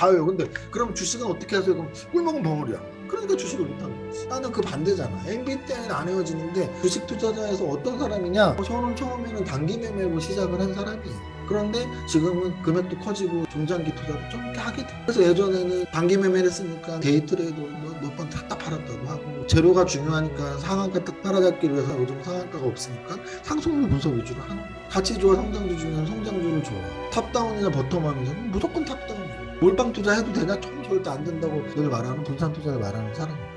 다예요. 근데 그럼 주식은 어떻게 하세요? 그럼 꿀먹은 벙어리야. 그러니까 주식을 못하는 거지. 나는 그 반대잖아. MBTI는 안 헤어지는데 주식 투자자에서 어떤 사람이냐? 저는 처음에는 단기 매매로 시작을 한 사람이에요. 그런데 지금은 금액도 커지고 중장기 투자도 좀 이렇게 하게 돼. 그래서 예전에는 단기 매매를 했으니까 데이 트레이드 몇 번 다 팔았다고 하고 재료가 중요하니까 상한가 딱 따라잡기 위해서 요즘 상한가가 없으니까 상승률 분석 위주로 하는 거야. 가치 좋아 성장주 중에는 성장주를 좋아. 탑다운이나 버텀하면서는 무조건 탑다운이야. 몰빵 투자해도 되냐? 절대 안 된다고 늘 말하는 분산 투자를 말하는 사람이야.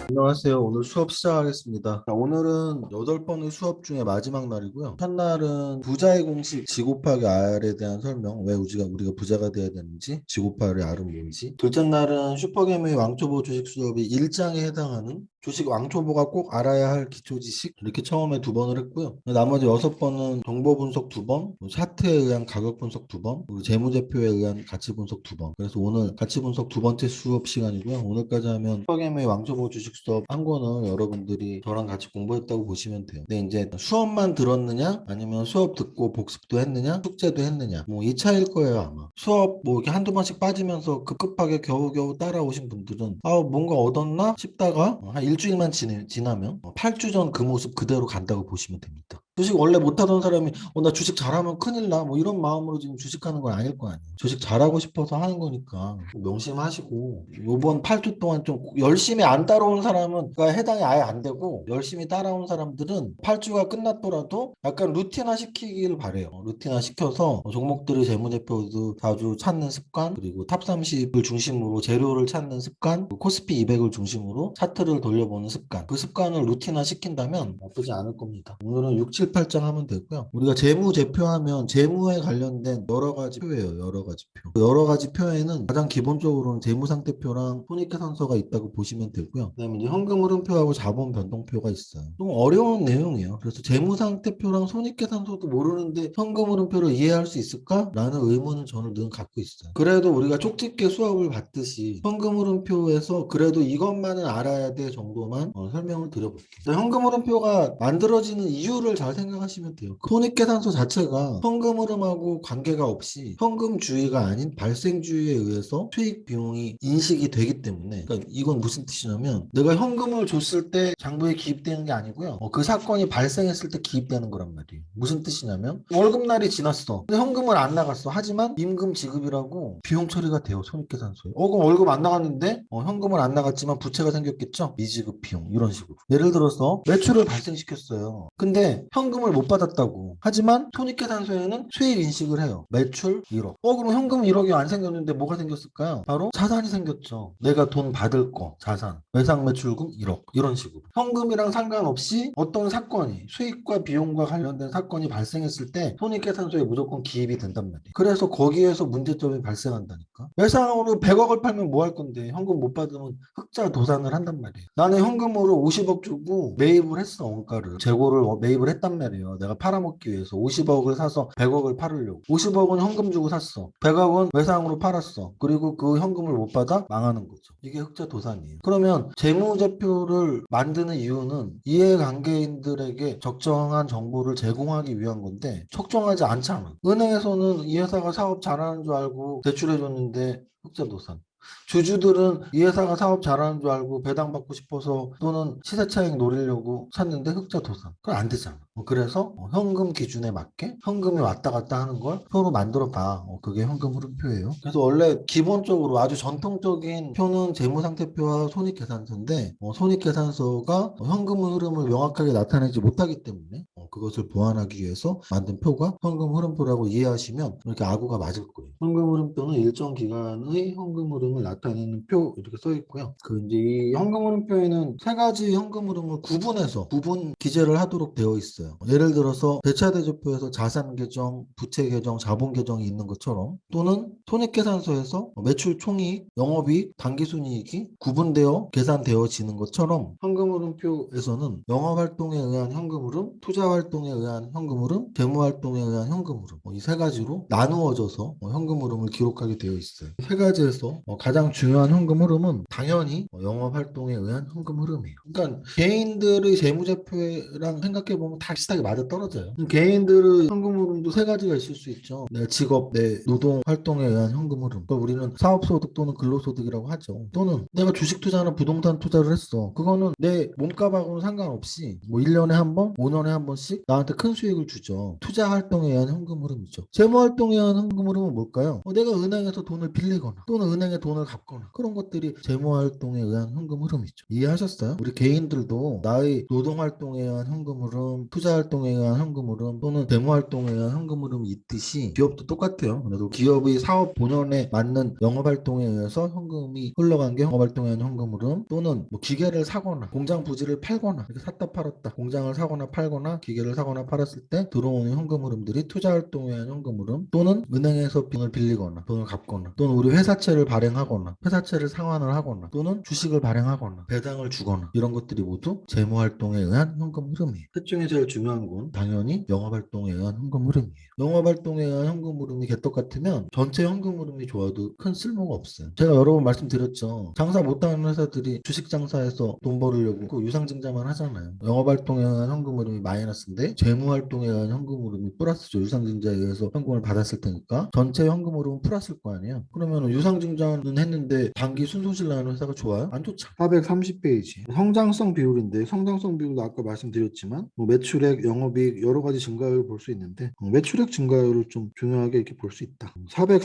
안녕하세요. 오늘 수업 시작하겠습니다. 자, 오늘은 8번의 수업 중에 마지막 날이고요. 첫날은 부자의 공식 G 곱하기 R에 대한 설명, 왜 우리가 부자가 돼야 되는지, G 곱하기 R은 뭔지. 둘째 날은 슈퍼개미의 왕초보 주식 수업이 1장에 해당하는 주식 왕초보가 꼭 알아야 할 기초 지식, 이렇게 처음에 2번을 했고요. 나머지 6번은 정보 분석 2번, 차트에 의한 가격 분석 2번, 그리고 재무제표에 의한 가치 분석 2번. 그래서 오늘 가치 분석 2번째 수업 시간이고요. 오늘까지 하면 슈퍼개미의 왕초보 주식 수업 한 권을 여러분들이 저랑 같이 공부했다고 보시면 돼요. 근데 이제 수업만 들었느냐, 아니면 수업 듣고 복습도 했느냐, 숙제도 했느냐, 뭐 이 차이일 거예요 아마. 수업 뭐 이렇게 한두 번씩 빠지면서 급급하게 겨우겨우 따라오신 분들은 뭔가 얻었나 싶다가 한 일주일만 지나면 8주 전 그 모습 그대로 간다고 보시면 됩니다. 주식 원래 못하던 사람이 나 주식 잘하면 큰일 나 뭐 이런 마음으로 지금 주식하는 건 아닐 거 아니에요. 주식 잘하고 싶어서 하는 거니까 명심하시고, 요번 8주 동안 좀 열심히 안 따라온 사람은 그러니까 해당이 아예 안 되고, 열심히 따라온 사람들은 8주가 끝났더라도 약간 루틴화 시키길 바래요. 루틴화 시켜서 종목들의 재무제표도 자주 찾는 습관, 그리고 탑 30을 중심으로 재료를 찾는 습관, 코스피 200을 중심으로 차트를 돌려보는 습관, 그 습관을 루틴화 시킨다면 나쁘지 않을 겁니다. 오늘은 6, 7, 8장 하면 되고요. 우리가 재무제표하면 재무에 관련된 여러 가지 표예요. 여러 가지 표. 그 여러 가지 표에는 가장 기본적으로는 재무상태표랑 손익계산서가 있다고 보시면 되고요. 그다음에 이제 현금흐름표하고 자본변동표가 있어요. 좀 어려운 내용이에요. 그래서 재무상태표랑 손익계산서도 모르는데 현금흐름표를 이해할 수 있을까? 라는 의문은 저는 늘 갖고 있어요. 그래도 우리가 쪽집게 수업을 받듯이 현금흐름표에서 그래도 이것만은 알아야 돼 정도만 설명을 드려볼게요. 현금흐름표가 만들어지는 이유를 잘 생각하시면 돼요. 그 손익계산서 자체가 현금흐름하고 관계가 없이 현금주의가 아닌 발생주의에 의해서 수익 비용이 인식이 되기 때문에, 그러니까 이건 무슨 뜻이냐면 내가 현금을 줬을 때 장부에 기입되는 게 아니고요. 그 사건이 발생했을 때 기입되는 거란 말이에요. 무슨 뜻이냐면 월급날이 지났어. 근데 현금을 안 나갔어. 하지만 임금 지급이라고 비용 처리가 돼요. 손익계산서에. 그럼 월급 안 나갔는데 현금을 안 나갔지만 부채가 생겼겠죠? 미지급 비용 이런 식으로. 예를 들어서 매출을 발생시켰어요. 근데 현금을 못 받았다고. 하지만 손익계산서에는 수익 인식을 해요. 매출 1억. 그럼 현금 1억이 안 생겼는데 뭐가 생겼을까요? 바로 자산이 생겼죠. 내가 돈 받을 거, 자산. 외상 매출금 1억. 이런 식으로. 현금이랑 상관없이 어떤 사건이, 수익과 비용과 관련된 사건이 발생했을 때 손익계산서에 무조건 기입이 된단 말이에요. 그래서 거기에서 문제점이 발생한다니까. 외상으로 100억을 팔면 뭐 할 건데 현금 못 받으면 흑자 도산을 한단 말이에요. 나는 현금으로 50억 주고 매입을 했어, 원가를. 재고를 매입을 했단 말이에요. 내가 팔아먹기 위해서 50억을 사서 100억을 팔으려고. 50억은 현금 주고 샀어. 100억은 외상으로 팔았어. 그리고 그 현금을 못 받아 망하는 거죠. 이게 흑자 도산이에요. 그러면 재무제표를 만드는 이유는 이해관계인들에게 적정한 정보를 제공하기 위한 건데 적정하지 않잖아. 은행에서는 이 회사가 사업 잘하는 줄 알고 대출해줬는데 흑자 도산. 주주들은 이 회사가 사업 잘하는 줄 알고 배당받고 싶어서 또는 시세차익 노리려고 샀는데 흑자 도산. 그건 안 되잖아. 그래서 현금 기준에 맞게 현금이 왔다 갔다 하는 걸 표로 만들어 봐. 그게 현금 흐름표예요. 그래서 원래 기본적으로 아주 전통적인 표는 재무상태표와 손익계산서인데 손익계산서가 현금 흐름을 명확하게 나타내지 못하기 때문에 그것을 보완하기 위해서 만든 표가 현금 흐름표라고 이해하시면 이렇게 아구가 맞을 거예요. 현금 흐름표는 일정 기간의 현금 흐름을 나타내는 표 이렇게 써 있고요. 이제 이 현금 흐름표에는 세 가지 현금 흐름을 구분해서 구분 기재를 하도록 되어 있어요. 예를 들어서 대차대조표에서 자산 계정, 부채 계정, 자본 계정이 있는 것처럼, 또는 손익계산서에서 매출 총이익, 영업이익, 당기순이익이 구분되어 계산되어지는 것처럼 현금 흐름표에서는 영업활동에 의한 현금 흐름, 투자 활동에 의한 현금 흐름, 재무 활동에 의한 현금 흐름 이 세 가지로 나누어져서 현금 흐름을 기록하게 되어 있어요. 세 가지에서 가장 중요한 현금 흐름은 당연히 영업 활동에 의한 현금 흐름이에요. 그러니까 개인들의 재무제표랑 생각해 보면 다 비슷하게 맞아 떨어져요. 개인들의 현금 흐름도 세 가지가 있을 수 있죠. 내 직업, 내 노동 활동에 의한 현금 흐름. 또 우리는 사업소득 또는 근로소득이라고 하죠. 또는 내가 주식 투자나 부동산 투자를 했어. 그거는 내 몸값하고는 상관없이 뭐 1년에 한 번, 5년에 한 번씩 나한테 큰 수익을 주죠. 투자 활동에 의한 현금 흐름이죠. 재무 활동에 의한 현금 흐름은 뭘까요? 내가 은행에서 돈을 빌리거나 또는 은행에 돈을 갚거나 그런 것들이 재무 활동에 의한 현금 흐름이죠. 이해하셨어요? 우리 개인들도 나의 노동 활동에 의한 현금 흐름, 투자 활동에 의한 현금 흐름 또는 재무 활동에 의한 현금 흐름이 있듯이 기업도 똑같아요. 그래도 기업의 사업 본연에 맞는 영업 활동에 의해서 현금이 흘러간 게 영업 활동에 의한 현금 흐름 또는 뭐 기계를 사거나 공장 부지를 팔거나 이렇게 샀다 팔았다 공장을 사거나 팔거나 기계를 사거나 팔았을 때 들어오는 현금 흐름들이 투자 활동에 의한 현금 흐름 또는 은행에서 돈을 빌리거나 돈을 갚거나 또는 우리 회사채를 발행하거나 회사채를 상환을 하거나 또는 주식을 발행하거나 배당을 주거나 이런 것들이 모두 재무 활동에 의한 현금 흐름이에요. 셋 중에 제일 중요한 건 당연히 영업 활동에 의한 현금 흐름이에요. 영업 활동에 의한 현금 흐름이 개떡 같으면 전체 현금 흐름이 좋아도 큰 쓸모가 없어요. 제가 여러 번 말씀드렸죠. 장사 못하는 회사들이 주식 장사해서 돈 벌으려고 그 유상증자만 하잖아요. 영업 활동에 의한 현금 흐름이 마이너스인데 재무 활동에 의한 현금 흐름이 플러스죠. 유상증자에 의해서 현금을 받았을 테니까 전체 현금 흐름은 플러스일 거 아니에요. 그러면 유상증자는 했는데 단기 순손실 나는 회사가 좋아요? 안 좋죠. 430페이지 성장성 비율인데 성장성 비율도 아까 말씀드렸지만 뭐 매출액, 영업이익 여러 가지 증가율을 볼 수 있는데 매출액 증가율을 좀 중요하게 이렇게 볼 수 있다.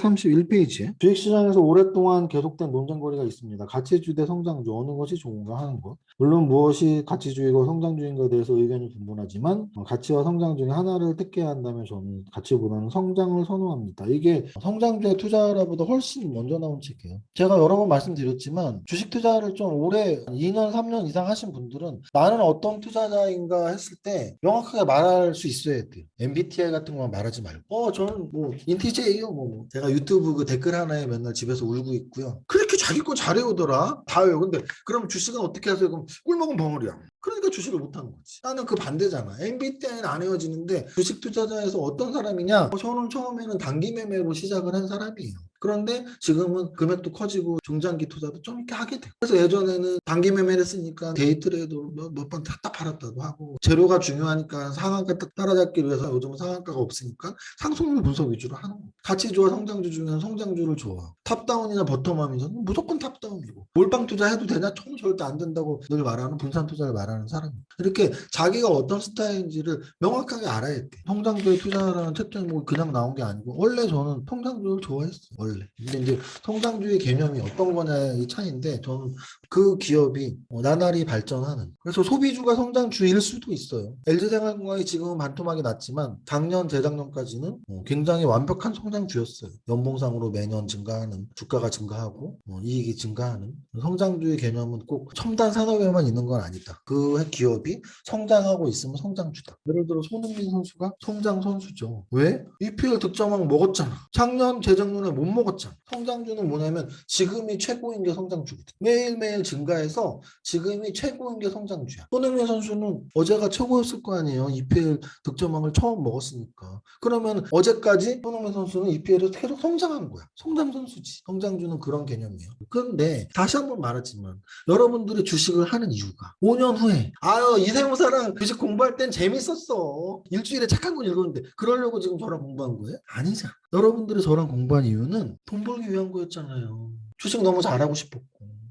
431페이지에 주식시장에서 오랫동안 계속된 논쟁거리가 있습니다. 가치주 대 성장주 어느 것이 좋은가 하는 것. 물론 무엇이 가치주의고 성장주의인가에 대해서 의견이 분분하지만 가치와 성장 중에 하나를 택해야 한다면 저는 가치보다는 성장을 선호합니다. 이게 성장주의 투자라보다 훨씬 먼저 나온 책이에요. 제가 여러 번 말씀드렸지만 주식 투자를 좀 오래 2년, 3년 이상 하신 분들은 나는 어떤 투자자인가 했을 때 명확하게 말할 수 있어야 돼요. MBTI 같은 것만 말하지 말고 저는 뭐 인티제예요. 뭐 제가 유튜브 그 댓글 하나에 맨날 집에서 울고 있고요. 그렇게 자기 거 잘해오더라. 다 외워. 근데 그럼 주식은 어떻게 하세요? 그럼 꿀먹은 벙어리야. 그러니까 주식을 못하는 거지. 나는 그 반대잖아. MBTI는 안 헤어지는데 주식 투자자에서 어떤 사람이냐? 저는 처음에는 단기 매매로 시작을 한 사람이에요. 그런데 지금은 금액도 커지고 중장기 투자도 좀 이렇게 하게 돼. 그래서 예전에는 단기 매매를 했으니까 데이트레이도 몇 번 탔다 팔았다도 하고 재료가 중요하니까 상한가 딱 따라잡기 위해서 요즘은 상한가가 없으니까 상승률 분석 위주로 하는 거. 가치주와 성장주 중에는 성장주를 좋아. 탑다운이나 버텀업이면 무조건 탑다운이고 몰빵 투자해도 되냐? 저는 절대 안 된다고 늘 말하는 분산 투자를 말하는 사람이에요. 이렇게 자기가 어떤 스타일인지를 명확하게 알아야 돼. 성장주에 투자라는 책 제목이 그냥 나온 게 아니고 원래 저는 성장주를 좋아했어요. 원래. 근데 이제 성장주의 개념이 어떤 거냐의 차이인데 저는 그 기업이 나날이 발전하는 그래서 소비주가 성장주일 수도 있어요. LG생활건강이 지금은 반토막이 났지만 작년 재작년까지는 굉장히 완벽한 성장주였어요. 연봉상으로 매년 증가하는 주가가 증가하고 이익이 증가하는 성장주의 개념은 꼭 첨단 산업에만 있는 건 아니다. 그 기업이 성장하고 있으면 성장주다. 예를 들어 손흥민 선수가 성장 선수죠. 왜? EPL 득점왕 먹었잖아. 작년 재작년에 못 먹었잖아. 성장주는 뭐냐면 지금이 최고인 게 성장주거든. 매일매일 증가해서 지금이 최고인 게 성장주야. 손흥민 선수는 어제가 최고였을 거 아니에요. EPL 득점왕을 처음 먹었으니까. 그러면 어제까지 손흥민 선수는 EPL에서 계속 성장한 거야. 성장 선수지. 성장주는 그런 개념이에요. 그런데 다시 한번 말하지만 여러분들이 주식을 하는 이유가 5년 후에 아유 이세무사랑 주식 공부할 땐 재밌었어. 일주일에 책 한 권 읽었는데 그러려고 지금 저랑 공부한 거예요? 아니잖아. 여러분들이 저랑 공부한 이유는 돈 벌기 위한 거였잖아요. 주식 너무 잘하고 싶었고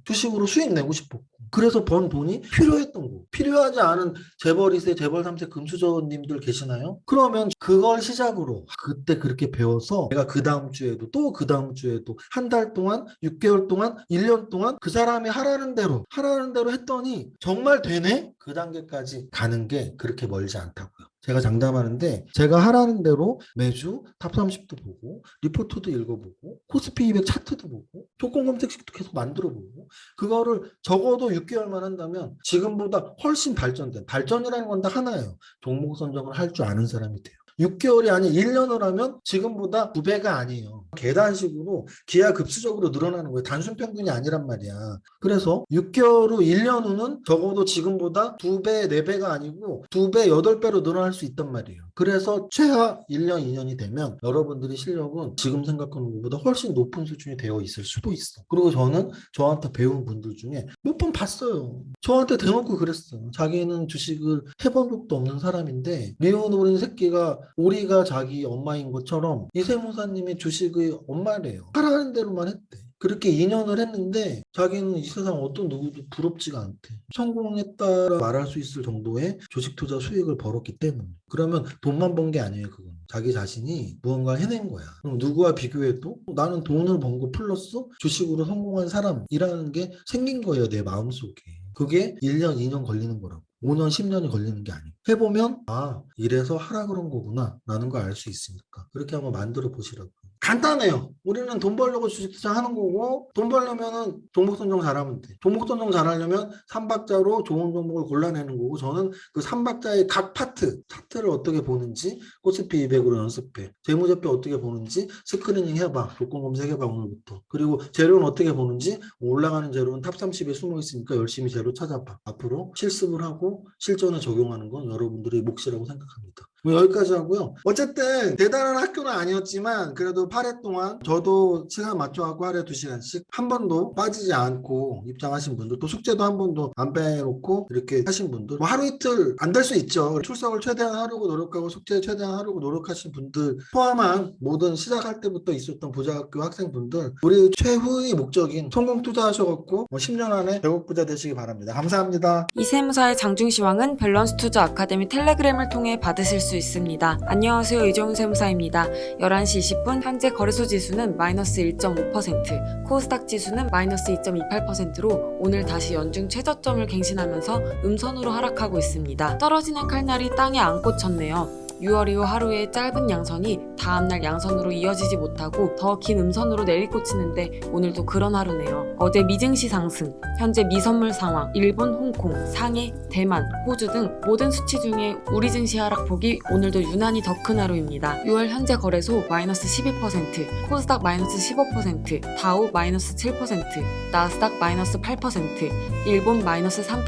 주식으로 수익 내고 싶었고 그래서 번 돈이 필요했던 거. 필요하지 않은 재벌 2세, 재벌 3세 금수저님들 계시나요? 그러면 그걸 시작으로 그때 그렇게 배워서 내가 그 다음 주에도 또 그 다음 주에도 한 달 동안, 6개월 동안, 1년 동안 그 사람이 하라는 대로 했더니 정말 되네? 그 단계까지 가는 게 그렇게 멀지 않다고요. 제가 장담하는데 제가 하라는 대로 매주 탑30도 보고 리포트도 읽어보고 코스피 200 차트도 보고 조건 검색식도 계속 만들어보고 그거를 적어도 6개월만 한다면 지금보다 훨씬 발전된 발전이라는 건 다 하나예요. 종목 선정을 할 줄 아는 사람이 돼요. 6개월이 아닌 1년을 하면 지금보다 2배가 아니에요. 계단식으로 기하급수적으로 늘어나는 거예요. 단순 평균이 아니란 말이야. 그래서 6개월 후 1년 후는 적어도 지금보다 2배, 4배가 아니고 2배, 8배로 늘어날 수 있단 말이에요. 그래서 최하 1년, 2년이 되면 여러분들의 실력은 지금 생각하는 것보다 훨씬 높은 수준이 되어 있을 수도 있어. 그리고 저는 저한테 배운 분들 중에 몇 번 봤어요. 저한테 대놓고 그랬어요. 자기는 주식을 해본 적도 없는 사람인데 미운 어린 새끼가 오리가 자기 엄마인 것처럼 이세무사님이 주식의 엄마래요. 하라는 대로만 했대. 그렇게 2년을 했는데 자기는 이 세상 어떤 누구도 부럽지가 않대. 성공했다라 말할 수 있을 정도의 주식 투자 수익을 벌었기 때문에. 그러면 돈만 번 게 아니에요, 그건. 자기 자신이 무언가를 해낸 거야. 그럼 누구와 비교해도 나는 돈을 번 거 플러스 주식으로 성공한 사람이라는 게 생긴 거예요, 내 마음속에. 그게 1년, 2년 걸리는 거라고. 5년, 10년이 걸리는 게 아니고. 해보면, 아, 이래서 하라 그런 거구나. 라는 걸 알 수 있으니까. 그렇게 한번 만들어 보시라고. 간단해요. 우리는 돈 벌려고 주식 투자하는 거고, 돈 벌려면은 종목 선정 잘하면 돼. 종목 선정 잘하려면 3박자로 좋은 종목을 골라내는 거고, 저는 그 3박자의 각 파트, 차트를 어떻게 보는지, 코스피 200으로 연습해. 재무제표 어떻게 보는지 스크리닝 해봐. 조건 검색해봐, 오늘부터. 그리고 재료는 어떻게 보는지, 올라가는 재료는 탑 30에 숨어 있으니까 열심히 재료 찾아봐. 앞으로 실습을 하고 실전에 적용하는 건 여러분들의 몫이라고 생각합니다. 뭐 여기까지 하고요. 어쨌든 대단한 학교는 아니었지만 그래도 8회 동안 저도 시간 맞춰갖고 하루에 2시간씩 한 번도 빠지지 않고 입장하신 분들, 또 숙제도 한 번도 안 빼놓고 이렇게 하신 분들, 뭐 하루 이틀 안 될 수 있죠. 출석을 최대한 하려고 노력하고 숙제 최대한 하려고 노력하신 분들 포함한 모든 시작할 때부터 있었던 부자학교 학생분들, 우리 최후의 목적인 성공 투자하셔갖고 10년 안에 배국 부자 되시기 바랍니다. 감사합니다. 이세무사의 장중시황은 밸런스 투자 아카데미 텔레그램을 통해 받으실 수 있습니다. 안녕하세요, 이정훈 세무사입니다. 11시 20분 현재 거래소 지수는 마이너스 1.5%, 코스닥 지수는 마이너스 2.28%로 오늘 다시 연중 최저점을 갱신하면서 음선으로 하락하고 있습니다. 떨어지는 칼날이 땅에 안 꽂혔네요. 6월 이후 하루의 짧은 양선이 다음날 양선으로 이어지지 못하고 더 긴 음선으로 내리꽂히는데 오늘도 그런 하루네요. 어제 미증시 상승, 현재 미선물 상황, 일본, 홍콩, 상해, 대만, 호주 등 모든 수치 중에 우리 증시 하락폭이 오늘도 유난히 더 큰 하루입니다. 6월 현재 거래소 마이너스 12%, 코스닥 마이너스 15%, 다우 마이너스 7%, 나스닥 마이너스 8%, 일본 마이너스 3%,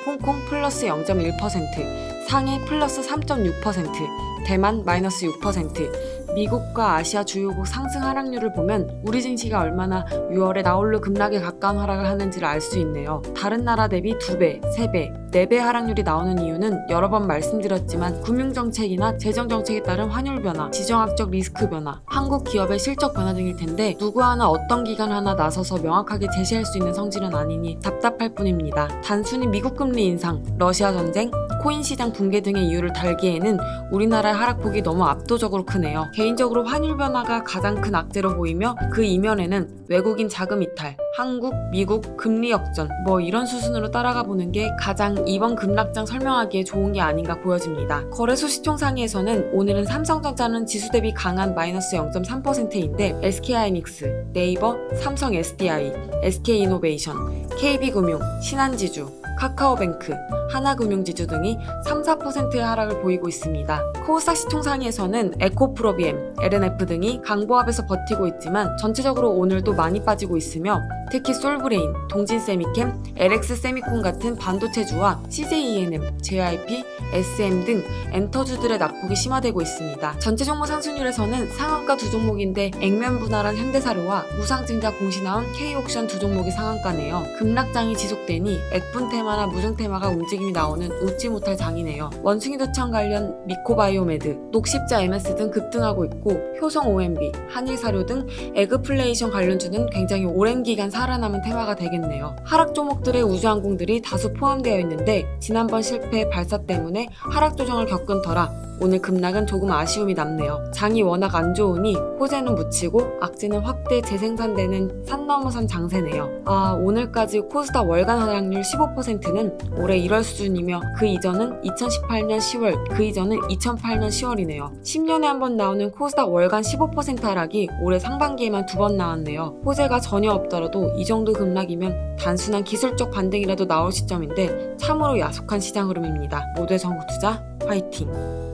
홍콩 플러스 0.1%, 상해 플러스 3.6%, 대만 마이너스 6%, 미국과 아시아 주요국 상승 하락률을 보면 우리 증시가 얼마나 6월에 나홀로 급락에 가까운 하락을 하는지를 알 수 있네요. 다른 나라 대비 2배, 3배, 4배 하락률이 나오는 이유는 여러 번 말씀드렸지만 금융정책이나 재정정책에 따른 환율 변화, 지정학적 리스크 변화, 한국 기업의 실적 변화 등일 텐데 누구 하나 어떤 기관 하나 나서서 명확하게 제시할 수 있는 성질은 아니니 답답할 뿐입니다. 단순히 미국 금리 인상, 러시아 전쟁, 코인 시장 붕괴 등의 이유를 달기에는 우리나라의 하락폭이 너무 압도적으로 크네요. 개인적으로 환율 변화가 가장 큰 악재로 보이며 그 이면에는 외국인 자금 이탈, 한국, 미국 금리 역전 뭐 이런 수순으로 따라가 보는 게 가장 이번 급락장 설명하기에 좋은 게 아닌가 보여집니다. 거래소 시총 상위에서는 오늘은 삼성전자는 지수 대비 강한 마이너스 0.3%인데 SK하이닉스, 네이버, 삼성 SDI, SK이노베이션, KB금융, 신한지주, 카카오뱅크, 하나금융지주 등이 3, 4%의 하락을 보이고 있습니다. 코스닥 시총 상위에서는 에코프로비엠, LNF 등이 강보합에서 버티고 있지만 전체적으로 오늘도 많이 빠지고 있으며 특히 솔브레인, 동진세미캠, LX세미콘 같은 반도체주와 CJENM, JYP, SM 등 엔터주들의 낙폭이 심화되고 있습니다. 전체 종목 상승률에서는 상한가 두 종목인데 액면 분할한 현대사료와 무상증자 공시 나온 K옥션 두 종목이 상한가네요. 급락장이 지속되니 액분 테마나 무중 테마가 움직임이 나오는 웃지 못할 장이네요. 원숭이 도청 관련 미코바이오메드, 녹십자 MS 등 급등하고 있고 효성 OMB, 한일사료 등 에그플레이션 관련주는 굉장히 오랜 기간 살아남은 테마가 되겠네요. 하락 종목들의 우주항공들이 다수 포함되어 있는데 지난번 실패 발사 때문에 하락 조정을 겪은 터라 오늘 급락은 조금 아쉬움이 남네요. 장이 워낙 안 좋으니 호재는 묻히고 악재는 확대 재생산되는 산 넘어 산 장세네요. 오늘까지 코스닥 월간 하락률 15%는 올해 1월 수준이며 그 이전은 2018년 10월, 그 이전은 2008년 10월이네요. 10년에 한 번 나오는 코스닥 월간 15% 하락이 올해 상반기에만 2번 나왔네요. 호재가 전혀 없더라도 이 정도 급락이면 단순한 기술적 반등이라도 나올 시점인데 참으로 야속한 시장 흐름입니다. 모두의 전국 투자 화이팅!